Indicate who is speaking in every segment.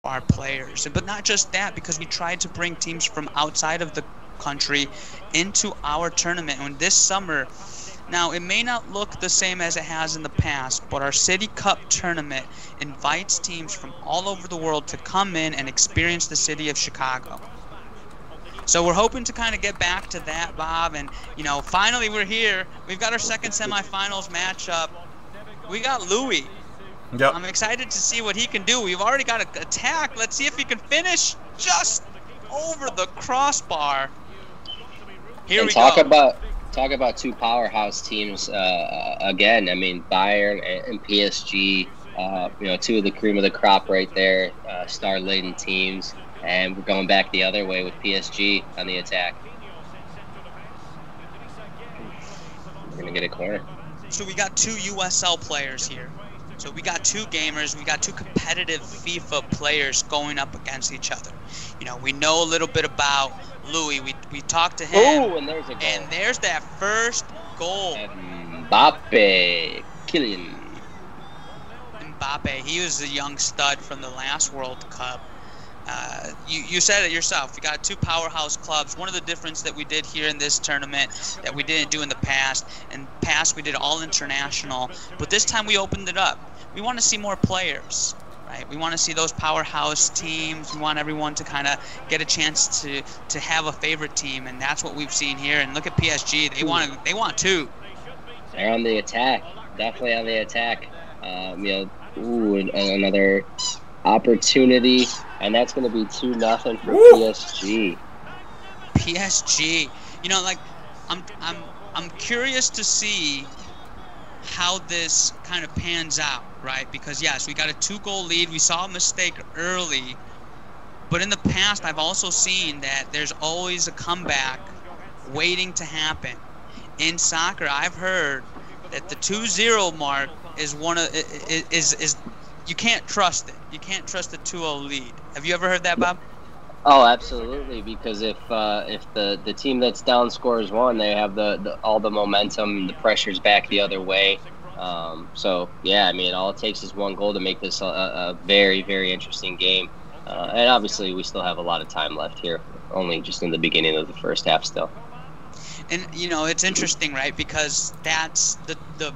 Speaker 1: crossbar players. But not just that, because we tried to bring teams from outside of the country into our tournament. And this summer, now it may not look the same as it has in the past, but our City Cup tournament invites teams from all over the world to come in and experience the city of Chicago. So we're hoping to kind of get back to that, Bob, and finally we're here. We've got our second semifinals matchup. We got Louis.
Speaker 2: Yep.
Speaker 1: I'm excited to see what he can do. We've already got an attack. Let's see if he can finish just over the crossbar. Here we go.
Speaker 3: Talk about two powerhouse teams again. I mean, Bayern and PSG. Two of the cream of the crop right there. Star-laden teams. And we're going back the other way with PSG on the attack. We're going to get a corner.
Speaker 1: So we got two USL players here. So we got two gamers. We got two competitive FIFA players going up against each other. We know a little bit about Louis. We talked to him.
Speaker 3: Oh, and there's a goal.
Speaker 1: And there's that first goal.
Speaker 3: Mbappe. Kylian.
Speaker 1: Mbappe. He was a young stud from the last World Cup. You said it yourself. We got two powerhouse clubs. One of the differences that we did here in this tournament that we didn't do in the past. In the past, we did all international, but this time we opened it up. We want to see more players, right? We want to see those powerhouse teams. We want everyone to kind of get a chance to have a favorite team, and that's what we've seen here. And look at PSG. They want two.
Speaker 3: They're on the attack. Definitely on the attack. Another opportunity. And that's going to be 2-0 for PSG.
Speaker 1: PSG, I'm curious to see how this kind of pans out, right? Because yes, we got a 2-goal lead. We saw a mistake early, but in the past, I've also seen that there's always a comeback waiting to happen. In soccer, I've heard that the 2-0 mark is you can't trust it. You can't trust the 2-0 lead. Have you ever heard that, Bob?
Speaker 3: Oh, absolutely. Because if the team that's down scores one, they have all the momentum, the pressure's back the other way. So yeah, I mean, all it takes is one goal to make this a very, very interesting game. And obviously, we still have a lot of time left here. Only just in the beginning of the first half still.
Speaker 1: And it's interesting, right? Because that's the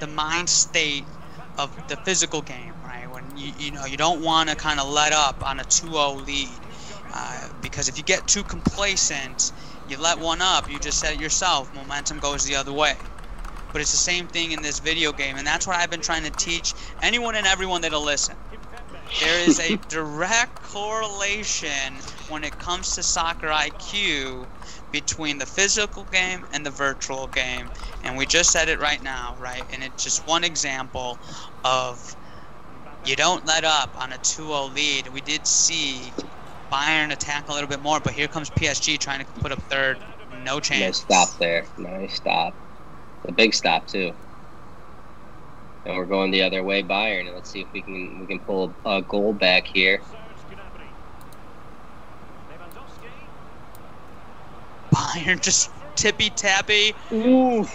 Speaker 1: mind state of the physical game, right? When you don't want to kind of let up on a 2-0 lead, because if you get too complacent, you let one up, you just said it yourself, momentum goes the other way. But it's the same thing in this video game, and that's what I've been trying to teach anyone and everyone that'll listen. There is a direct correlation when it comes to soccer IQ between the physical game and the virtual game. And we just said it right now, right? And it's just one example of you don't let up on a 2-0 lead. We did see Bayern attack a little bit more, but here comes PSG trying to put up third. No chance.
Speaker 3: Nice stop there. Nice stop. A big stop, too. And we're going the other way, Bayern. And let's see if we can pull a goal back here.
Speaker 1: Bayern just tippy-tappy.
Speaker 3: Ooh.
Speaker 1: Ooh.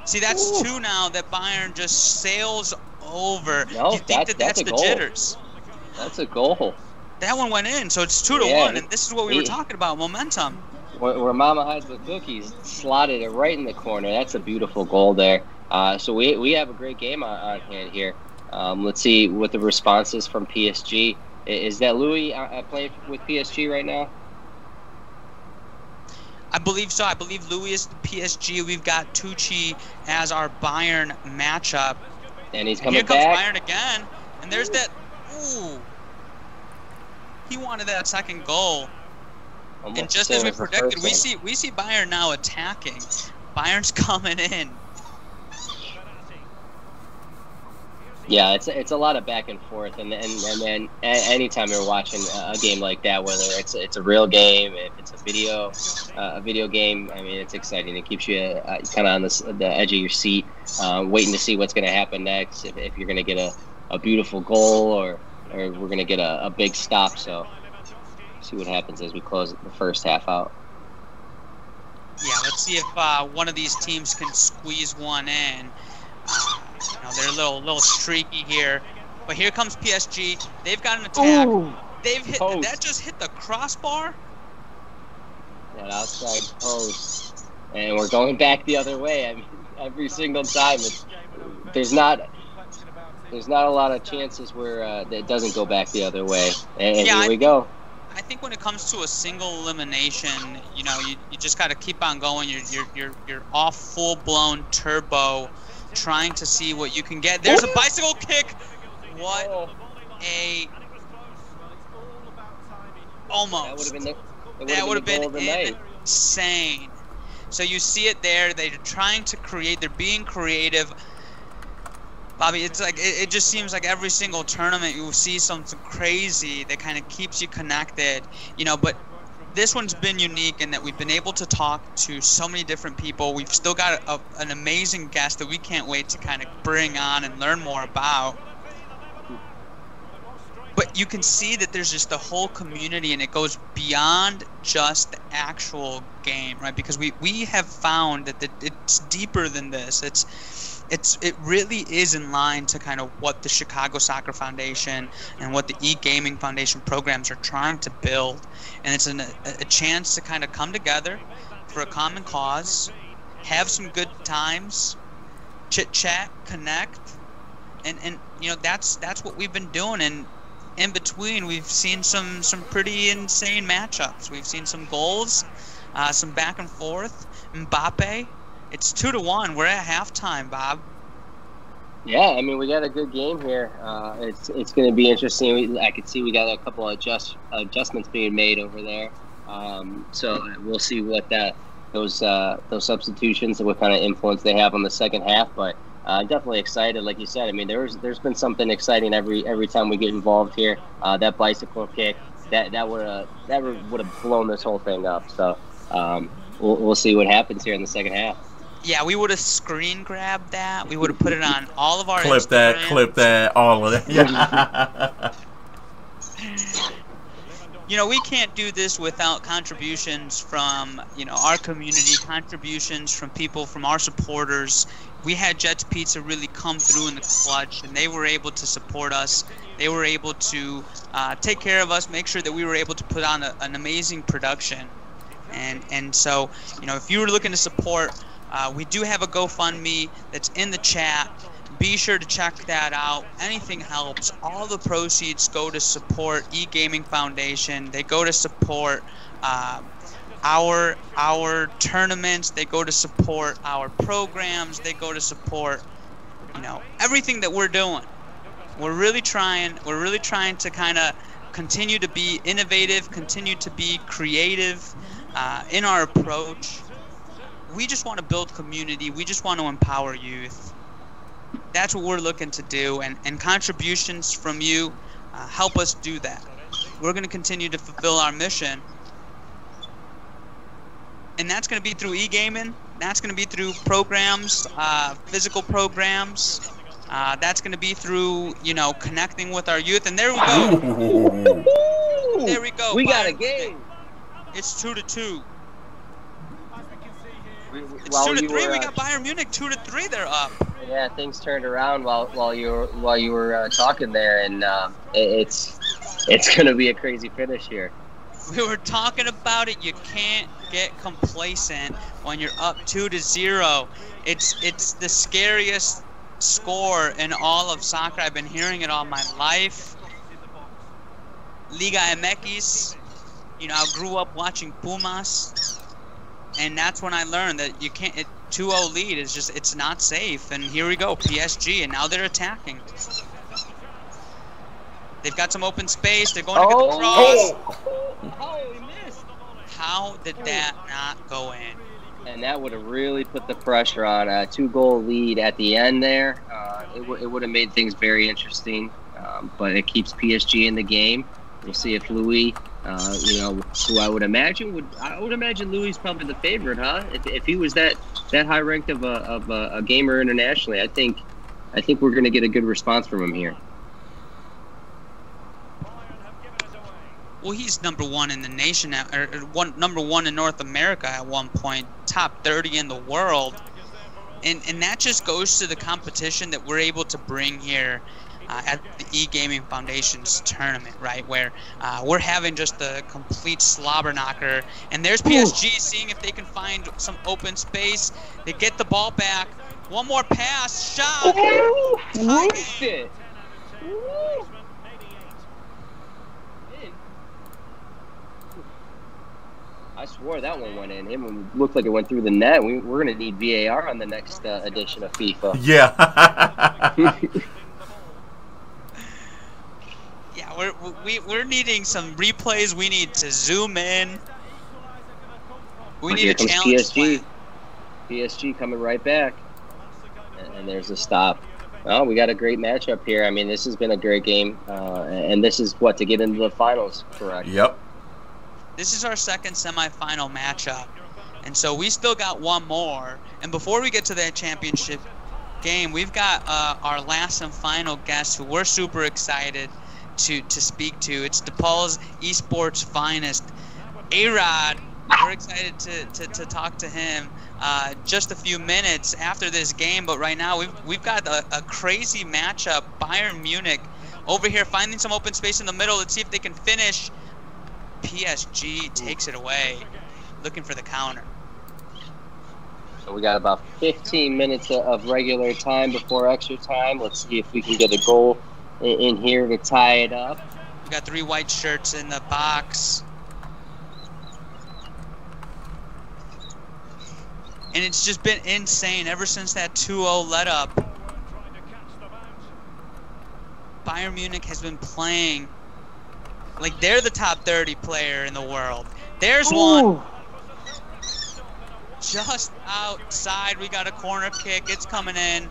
Speaker 1: See, that's two now that Bayern just sails over.
Speaker 3: No,
Speaker 1: you think that's the
Speaker 3: goal.
Speaker 1: jitters.
Speaker 3: That's a goal.
Speaker 1: That one went in, so it's 2-1, and this is what we were talking about, momentum.
Speaker 3: Where Mama hides the cookies, slotted it right in the corner. That's a beautiful goal there. So we have a great game on hand here. Let's see what the response is from PSG. Is that Louis playing with PSG right now?
Speaker 1: I believe so. I believe Louis is the PSG. We've got Jtuccik as our Bayern matchup.
Speaker 3: And he's coming back.
Speaker 1: Here comes Bayern again. And there's that. Ooh. He wanted that second goal.
Speaker 3: Almost
Speaker 1: and just as we predicted, we see Bayern now attacking. Bayern's coming in.
Speaker 3: Yeah, it's a lot of back and forth, and then anytime you're watching a game like that, whether it's a real game, if it's a video game, I mean, it's exciting. It keeps you kind of on the edge of your seat, waiting to see what's going to happen next. If you're going to get a beautiful goal or we're going to get a big stop. So see what happens as we close the first half out.
Speaker 1: Yeah, let's see if one of these teams can squeeze one in. They're a little streaky here. But here comes PSG. They've got an attack.
Speaker 3: Ooh,
Speaker 1: They've hit
Speaker 3: post.
Speaker 1: that. Just hit the crossbar.
Speaker 3: That outside post, and we're going back the other way. I mean, every single time, there's not a lot of chances where it doesn't go back the other way. And
Speaker 1: yeah,
Speaker 3: here we go.
Speaker 1: I think when it comes to a single elimination, you know, you just got to keep on going. You're off full-blown turbo, trying to see what you can get. There's a bicycle kick. What a almost. That would have been insane. So you see it there. They're trying to create. They're being creative. Bobby, it's like it just seems like every single tournament you see something crazy that kind of keeps you connected, you know. But this one's been unique in that we've been able to talk to so many different people. We've still got an amazing guest that we can't wait to kind of bring on and learn more about. But you can see that there's just the whole community, and it goes beyond just the actual game, right? Because we have found that it's deeper than this. It really is in line to kind of what the Chicago Soccer Foundation and what the Egaming Foundation programs are trying to build. And it's a chance to kind of come together for a common cause, have some good times, chit-chat, connect, and you know, that's what we've been doing. And in between, we've seen some pretty insane matchups. We've seen some goals, some back and forth. Mbappe. It's 2-1. We're at halftime, Bob.
Speaker 3: Yeah, I mean, we got a good game here. It's going to be interesting. I can see we got a couple of adjustments being made over there. So we'll see what those substitutions and what kind of influence they have on the second half. But definitely excited, like you said. I mean, there's been something exciting every time we get involved here. That bicycle kick that would have blown this whole thing up. So we'll see what happens here in the second half.
Speaker 1: Yeah, we would have screen grabbed that. We would have put it on all of our
Speaker 2: clip that, all of that. Yeah.
Speaker 1: You know, we can't do this without contributions from, you know, our community, contributions from people, from our supporters. We had Jets Pizza really come through in the clutch, and they were able to support us. They were able to take care of us, make sure that we were able to put on an amazing production. And so, you know, if you were looking to support, we do have a GoFundMe that's in the chat. Be sure to check that out. Anything helps. All the proceeds go to support Egaming Foundation. They go to support our tournaments. They go to support our programs. They go to support, you know, everything that we're doing. We're really trying to kind of continue to be innovative, continue to be creative in our approach. We just want to build community. We just want to empower youth. That's what we're looking to do, and contributions from you help us do that. We're going to continue to fulfill our mission, and that's going to be through e-gaming. That's going to be through programs, physical programs. That's going to be through, you know, connecting with our youth. And there we go. There we go.
Speaker 3: We got a game.
Speaker 1: It's 2-2. It's
Speaker 3: While
Speaker 1: 2-3.
Speaker 3: you were,
Speaker 1: We got Bayern Munich 2-3. They're up.
Speaker 3: Yeah, things turned around while you were talking there, and it's gonna be a crazy finish here.
Speaker 1: We were talking about it. You can't get complacent when you're up 2-0. It's the scariest score in all of soccer. I've been hearing it all my life. Liga MX. You know, I grew up watching Pumas. And that's when I learned that you can't. 2-0 lead is just, it's not safe. And here we go, PSG, and now they're attacking. They've got some open space. They're going to get the cross.
Speaker 3: Oh, he missed.
Speaker 1: How did that not go in?
Speaker 3: And that would have really put the pressure on a 2-goal lead at the end there. It would have made things very interesting. But it keeps PSG in the game. We'll see if Louis. You know, who I would imagine Louis is probably the favorite, huh? If he was that high ranked of a gamer internationally, I think we're going to get a good response from him here.
Speaker 1: Well, he's number one in the nation, number one in North America at one point, top 30 in the world, and that just goes to the competition that we're able to bring here. at the Egaming Foundation's tournament, right, where we're having just a complete slobber knocker. And there's PSG seeing if they can find some open space. They get the ball back. One more pass, shot.
Speaker 3: Missed it. I swore that one went in. It looked like it went through the net. We're going to need VAR on the next edition of FIFA.
Speaker 2: Yeah.
Speaker 1: Yeah, we're needing some replays. We need to zoom in. We need a challenge plan.
Speaker 3: PSG coming right back. And there's a stop. Well, we got a great matchup here. I mean, this has been a great game. And this is what, to get into the finals, correct?
Speaker 2: Yep.
Speaker 1: This is our second semifinal matchup. And so we still got one more. And before we get to that championship game, we've got our last and final guest who we're super excited to speak to. It's DePaul's esports finest, A-Rod. We're excited to talk to him just a few minutes after this game. But right now we've got a crazy matchup. Bayern Munich over here finding some open space in the middle. Let's see if they can finish. PSG takes it away, looking for the counter.
Speaker 3: So we got about 15 minutes of regular time before extra time. Let's see if we can get a goal in here to tie it up.
Speaker 1: We got 3 white shirts in the box. And it's just been insane ever since that 2-0 let up. Bayern Munich has been playing like they're the top 30 player in the world. There's one. Just outside. We got a corner kick. It's coming in.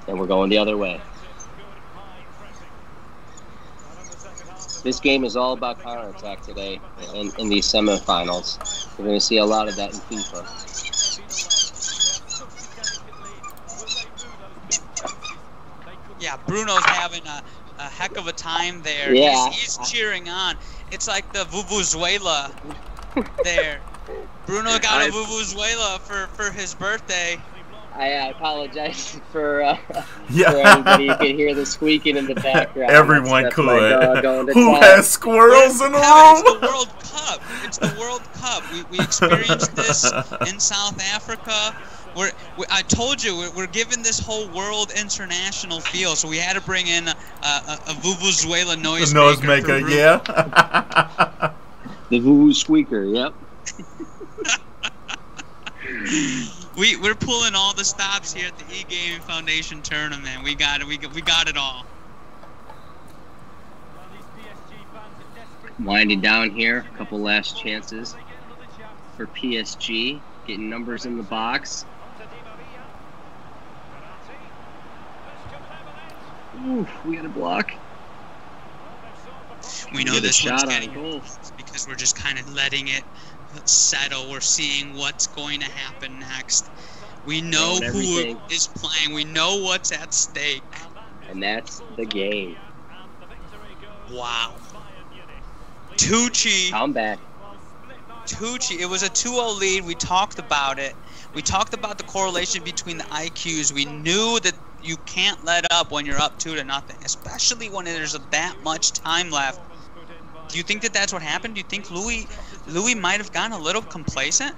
Speaker 3: And we're going the other way. This game is all about counterattack today in these semifinals. We're going to see a lot of that in FIFA.
Speaker 1: Yeah, Bruno's having a heck of a time there.
Speaker 3: Yeah.
Speaker 1: He's cheering on. It's like the Vuvuzela there. Bruno got a Vuvuzela for his birthday.
Speaker 3: I apologize for anybody who can hear the squeaking in the background.
Speaker 2: Everyone
Speaker 3: that's
Speaker 2: could.
Speaker 3: my dog going to
Speaker 2: Who
Speaker 3: town.
Speaker 2: has squirrels in the
Speaker 1: It's
Speaker 2: room?
Speaker 1: the World Cup. It's the World Cup. We experienced this in South Africa. I told you, we're giving this whole world international feel, so we had to bring in a Vuvuzela noisemaker.
Speaker 2: Yeah.
Speaker 3: The Vuvu squeaker, yep.
Speaker 1: We're pulling all the stops here at the Egaming Foundation tournament. We got it. We got it all.
Speaker 3: Winding down here, a couple last chances for PSG, getting numbers in the box. Ooh, we got a block.
Speaker 1: We know this one's
Speaker 3: shot
Speaker 1: getting
Speaker 3: on goal
Speaker 1: because we're just kind of letting it settle. We're seeing what's going to happen next. We know who is playing. We know what's at stake.
Speaker 3: And that's the game.
Speaker 1: Wow. Jtuccik.
Speaker 3: Comeback.
Speaker 1: Jtuccik. It was a 2-0 lead. We talked about it. We talked about the correlation between the IQs. We knew that you can't let up when you're up 2-0, especially when there's that much time left. Do you think that that's what happened? Do you think Louis might have gotten a little complacent?